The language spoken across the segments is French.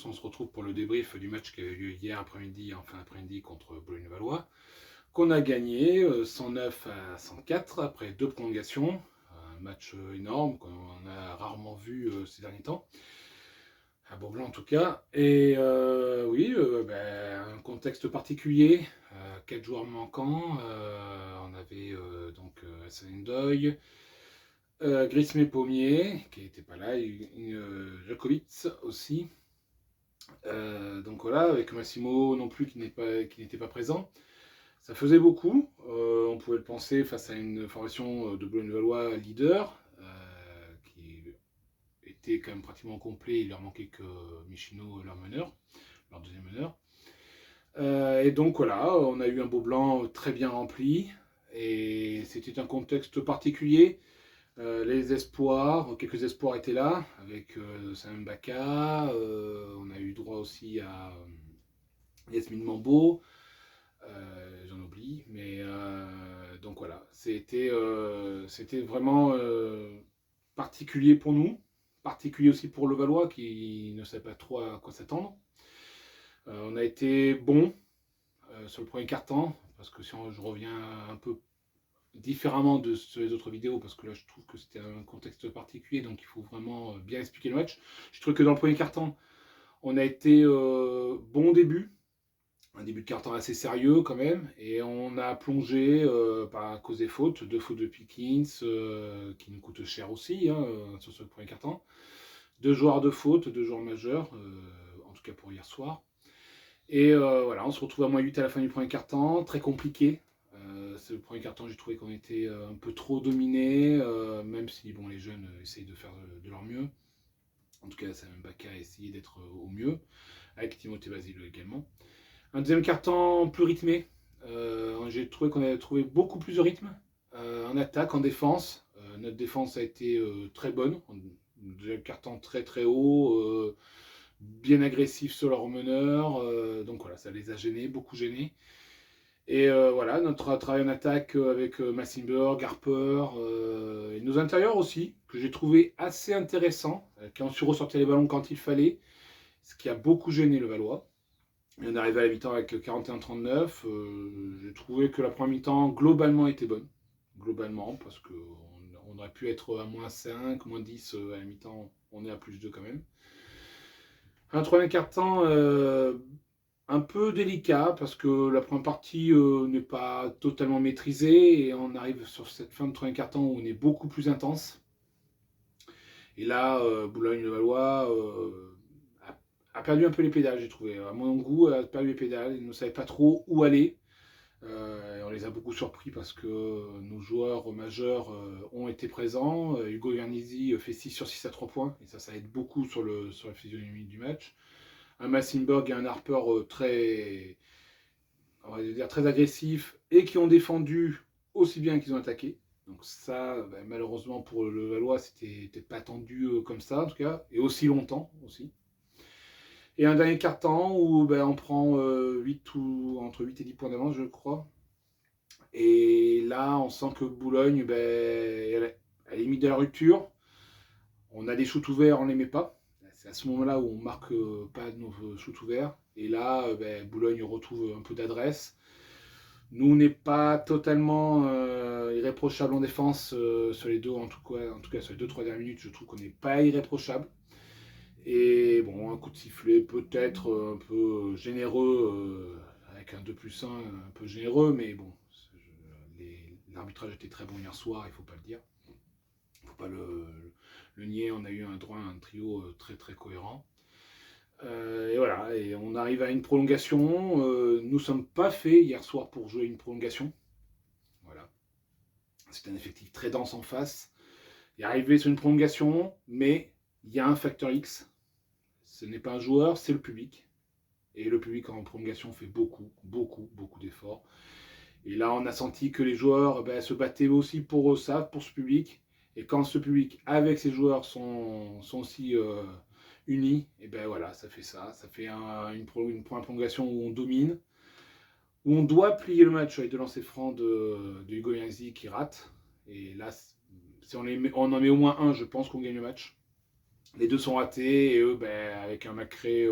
on se retrouve pour le débrief du match qui a eu lieu hier après-midi, en fin d'après-midi contre Boulogne-Valois, qu'on a gagné 109 à 104 après 2 prolongations. Un match énorme qu'on a rarement vu ces derniers temps, à Beaublanc en tout cas. Et oui, un contexte particulier, 4 joueurs manquants. On avait donc Hassan Ndoye, Grismé Pommier, qui n'était pas là, Jakovic aussi. Donc voilà, avec Massimo non plus qui n'était pas présent. Ça faisait beaucoup, on pouvait le penser face à une formation de Boulogne-Valois leader, qui était quand même pratiquement complet, il leur manquait que Michino, leur meneur, leur deuxième meneur. Et donc voilà, on a eu un Beaublanc très bien rempli, et c'était un contexte particulier. Les espoirs, quelques espoirs étaient là, avec Sam Mbaka, on a eu droit aussi à Yasmine Mambo, j'en oublie, mais donc voilà, c'était vraiment particulier pour nous, particulier aussi pour le Valois qui ne savait pas trop à quoi s'attendre. On a été bon sur le premier quart-temps, parce que je reviens un peu différemment de les autres vidéos, parce que là je trouve que c'était un contexte particulier, donc il faut vraiment bien expliquer le match. Je trouve que dans le premier quart-temps, on a été bon début, un début de quart-temps assez sérieux quand même, et on a plongé à cause des fautes, 2 fautes de Pickens, qui nous coûtent cher aussi sur ce premier quart-temps. 2 joueurs de faute, 2 joueurs majeurs, en tout cas pour hier soir. Et voilà, on se retrouve à -8 à la fin du premier quart-temps, très compliqué. C'est le premier quart-temps, j'ai trouvé qu'on était un peu trop dominé, même si bon, les jeunes essayent de faire de leur mieux. En tout cas, Sam Mbaka a essayé d'être au mieux, avec Timothée Basile également. Un deuxième quart-temps plus rythmé. J'ai trouvé qu'on avait trouvé beaucoup plus de rythme en attaque, en défense. Notre défense a été très bonne. Deuxième quart-temps très très haut, bien agressif sur leur meneur. Donc voilà, ça les a gênés, beaucoup gênés. Et voilà, notre travail en attaque avec Massenberg, Harper, et nos intérieurs aussi, que j'ai trouvé assez intéressants, qui ont su ressortir les ballons quand il fallait, ce qui a beaucoup gêné le Valois. Et on est arrivé à la mi-temps avec 41-39. J'ai trouvé que la première mi-temps, globalement, était bonne. Globalement, parce qu'on aurait pu être à -5, -10 à la mi-temps. On est à +2 quand même. Un troisième quart-temps un peu délicat, parce que la première partie n'est pas totalement maîtrisée. Et on arrive sur cette fin de troisième quart-temps où on est beaucoup plus intense. Et là, Boulogne-le-Valois a perdu un peu les pédales, j'ai trouvé. À mon goût, a perdu les pédales. Ils ne savaient pas trop où aller. On les a beaucoup surpris parce que nos joueurs majeurs ont été présents. Hugo Vernizzi fait 6 sur 6 à 3 points. Et ça aide beaucoup sur la physionomie du match. Un Massenberg et un Harper on va dire, très agressifs et qui ont défendu aussi bien qu'ils ont attaqué. Donc ça, malheureusement pour le Valois, c'était pas tendu comme ça en tout cas, et aussi longtemps aussi. Et un dernier quart-temps où on prend entre 8 et 10 points d'avance, je crois. Et là, on sent que Boulogne, elle est mise de la rupture. On a des shoots ouverts, on ne les met pas. C'est à ce moment-là où on ne marque pas nos shoots ouverts. Et là, Boulogne retrouve un peu d'adresse. Nous, on n'est pas totalement irréprochable en défense sur les deux, en tout cas sur les 2-3 dernières minutes, je trouve qu'on n'est pas irréprochable. Et bon, un coup de sifflet peut-être un peu généreux, avec un 2+1 un peu généreux, mais bon, l'arbitrage était très bon hier soir, il ne faut pas le dire. Il ne faut pas le nier, on a eu un droit à un trio très très cohérent. Et voilà, et on arrive à une prolongation. Nous ne sommes pas faits hier soir pour jouer une prolongation. Voilà. C'est un effectif très dense en face. Il est arrivé sur une prolongation, mais il y a un facteur X. Ce n'est pas un joueur, c'est le public. Et le public en prolongation fait beaucoup, beaucoup, beaucoup d'efforts. Et là, on a senti que les joueurs se battaient aussi pour ça, pour ce public. Et quand ce public, avec ses joueurs, sont aussi unis, et voilà, ça fait ça. Ça fait une prolongation où on domine, où on doit plier le match avec deux lancers francs de Hugo Yanzi qui rate. Et là, si on en met au moins un, je pense qu'on gagne le match. Les deux sont ratés et eux, avec un Macré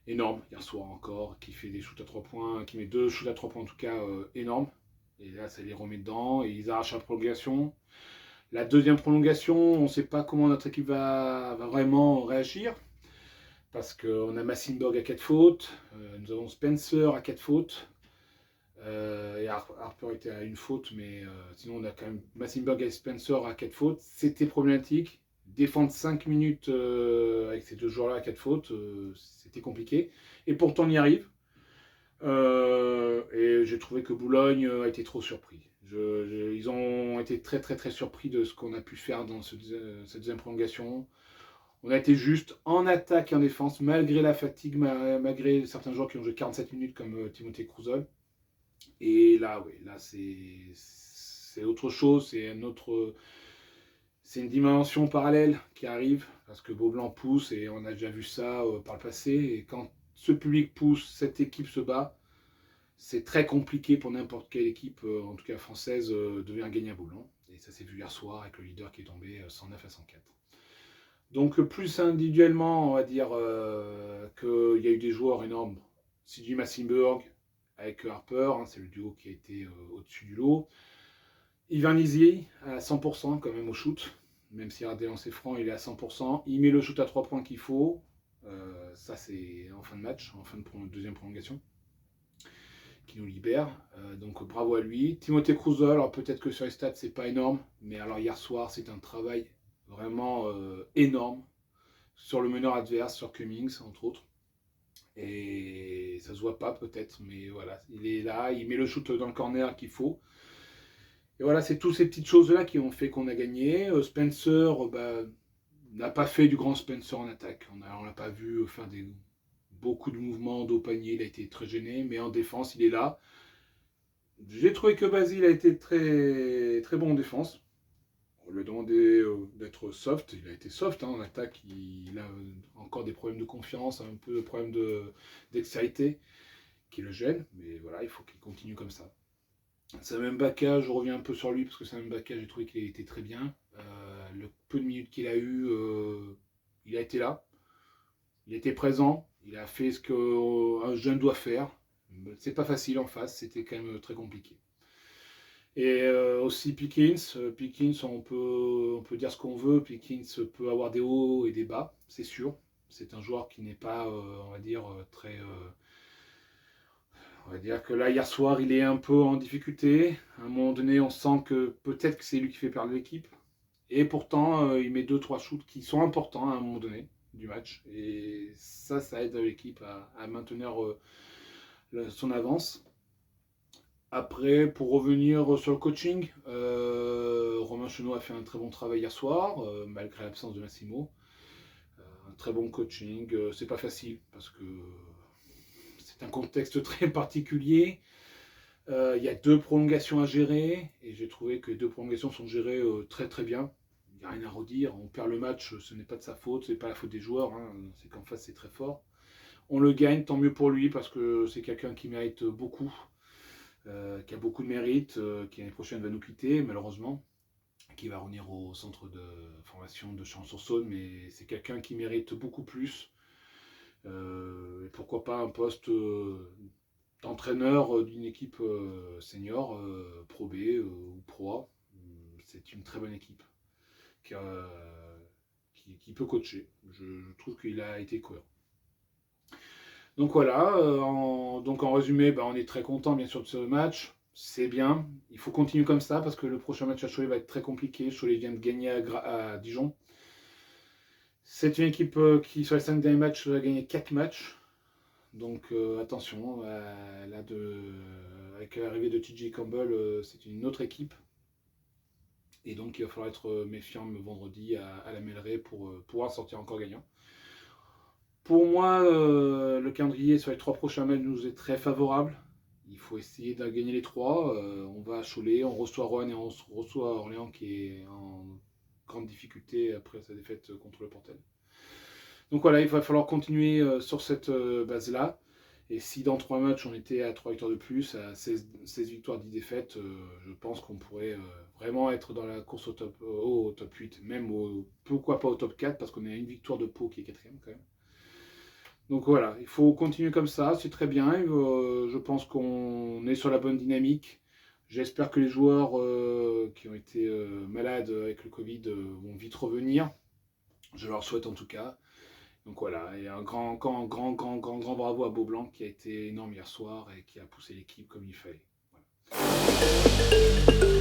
énorme, hier soir encore, qui fait des shoots à 3 points, qui met 2 shoots à 3 points en tout cas énormes. Et là, ça les remet dedans et ils arrachent la prolongation. La deuxième prolongation, on ne sait pas comment notre équipe va vraiment réagir. Parce qu'on a Massenburg à 4 fautes, nous avons Spencer à 4 fautes, et Harper était à une faute, mais sinon on a quand même Massenburg et Spencer à 4 fautes. C'était problématique. Défendre 5 minutes avec ces deux joueurs-là à 4 fautes, c'était compliqué. Et pourtant on y arrive. Et j'ai trouvé que Boulogne a été trop surpris. Ils ont été très très très surpris de ce qu'on a pu faire dans cette deuxième prolongation. On a été juste en attaque et en défense, malgré la fatigue, malgré certains joueurs qui ont joué 47 minutes comme Timothée Kruzol. Et là, oui, là c'est autre chose, c'est une dimension parallèle qui arrive, parce que Beaublanc pousse, et on a déjà vu ça par le passé. Et quand ce public pousse, cette équipe se bat, c'est très compliqué pour n'importe quelle équipe, en tout cas française, de venir gagner à Beaublanc. Et ça s'est vu hier soir avec le leader qui est tombé 109 à 104. Donc plus individuellement, on va dire qu'il y a eu des joueurs énormes. CJ Massenburg avec Harper, hein, c'est le duo qui a été au-dessus du lot. Ivan Lisier à 100% quand même au shoot, même s'il a des lancers francs, il est à 100%. Il met le shoot à 3 points qu'il faut. Ça c'est en fin de match, en fin de deuxième prolongation, qui nous libère. Donc bravo à lui. Timothée Kruzol, alors peut-être que sur les stats c'est pas énorme, mais alors hier soir c'est un travail vraiment énorme sur le meneur adverse, sur Cummings entre autres. Et ça se voit pas peut-être, mais voilà, il est là, il met le shoot dans le corner qu'il faut. Et voilà, c'est toutes ces petites choses-là qui ont fait qu'on a gagné. Spencer n'a pas fait du grand Spencer en attaque. On l'a pas vu faire beaucoup de mouvements dos panier, il a été très gêné, mais en défense, il est là. J'ai trouvé que Basile a été très, très bon en défense. On lui a demandé d'être soft, il a été soft en attaque, il a encore des problèmes de confiance, un peu de problèmes d'excité qui le gênent, mais voilà, il faut qu'il continue comme ça. Sam Mbaka, je reviens un peu sur lui parce que Sam Mbaka, j'ai trouvé qu'il était très bien. Le peu de minutes qu'il a eu, il a été là, il était présent, il a fait ce qu'un jeune doit faire. C'est pas facile en face, c'était quand même très compliqué. Et aussi Pickens, on peut dire ce qu'on veut, Pickens peut avoir des hauts et des bas, c'est sûr. C'est un joueur qui n'est pas, on va dire, très... on va dire que là, hier soir, il est un peu en difficulté. À un moment donné, on sent que peut-être que c'est lui qui fait perdre l'équipe. Et pourtant, il met 2-3 shoots qui sont importants à un moment donné du match. Et ça aide l'équipe à maintenir son avance. Après, pour revenir sur le coaching, Romain Chenot a fait un très bon travail hier soir, malgré l'absence de Massimo. Un très bon coaching. C'est pas facile parce que c'est un contexte très particulier. Il y a 2 prolongations à gérer et j'ai trouvé que les 2 prolongations sont gérées très très bien. Il n'y a rien à redire. On perd le match, ce n'est pas de sa faute, c'est pas la faute des joueurs. Hein. C'est qu'en face c'est très fort. On le gagne, tant mieux pour lui parce que c'est quelqu'un qui mérite beaucoup. Qui a beaucoup de mérite, qui l'année prochaine va nous quitter malheureusement, qui va revenir au centre de formation de Chalon-sur-Saône, mais c'est quelqu'un qui mérite beaucoup plus. Et pourquoi pas un poste d'entraîneur d'une équipe senior, Pro B ou Pro A. C'est une très bonne équipe qui peut coacher. Je trouve qu'il a été cohérent. Donc voilà, en résumé, on est très content bien sûr de ce match. C'est bien, il faut continuer comme ça parce que le prochain match à Cholet va être très compliqué. Cholet vient de gagner à Dijon. C'est une équipe qui, sur les 5 derniers matchs, a gagné 4 matchs. Donc attention, avec l'arrivée de TJ Campbell, c'est une autre équipe. Et donc il va falloir être méfiant le vendredi à la mêlerie pour pouvoir sortir encore gagnant. Pour moi, le calendrier sur les 3 prochains matchs nous est très favorable. Il faut essayer de gagner les 3. On va à Cholet, on reçoit Roanne et on reçoit Orléans qui est en grande difficulté après sa défaite contre le Portel. Donc voilà, il va falloir continuer sur cette base-là. Et si dans 3 matchs on était à 3 victoires de plus, à 16 victoires, 10 défaites, je pense qu'on pourrait vraiment être dans la course au top 8, même pourquoi pas au top 4, parce qu'on est à une victoire de Pau qui est quatrième quand même. Donc voilà, il faut continuer comme ça, c'est très bien. Je pense qu'on est sur la bonne dynamique. J'espère que les joueurs qui ont été malades avec le Covid vont vite revenir. Je leur souhaite en tout cas. Donc voilà, et un grand bravo à Beaublanc qui a été énorme hier soir et qui a poussé l'équipe comme il fallait. Voilà.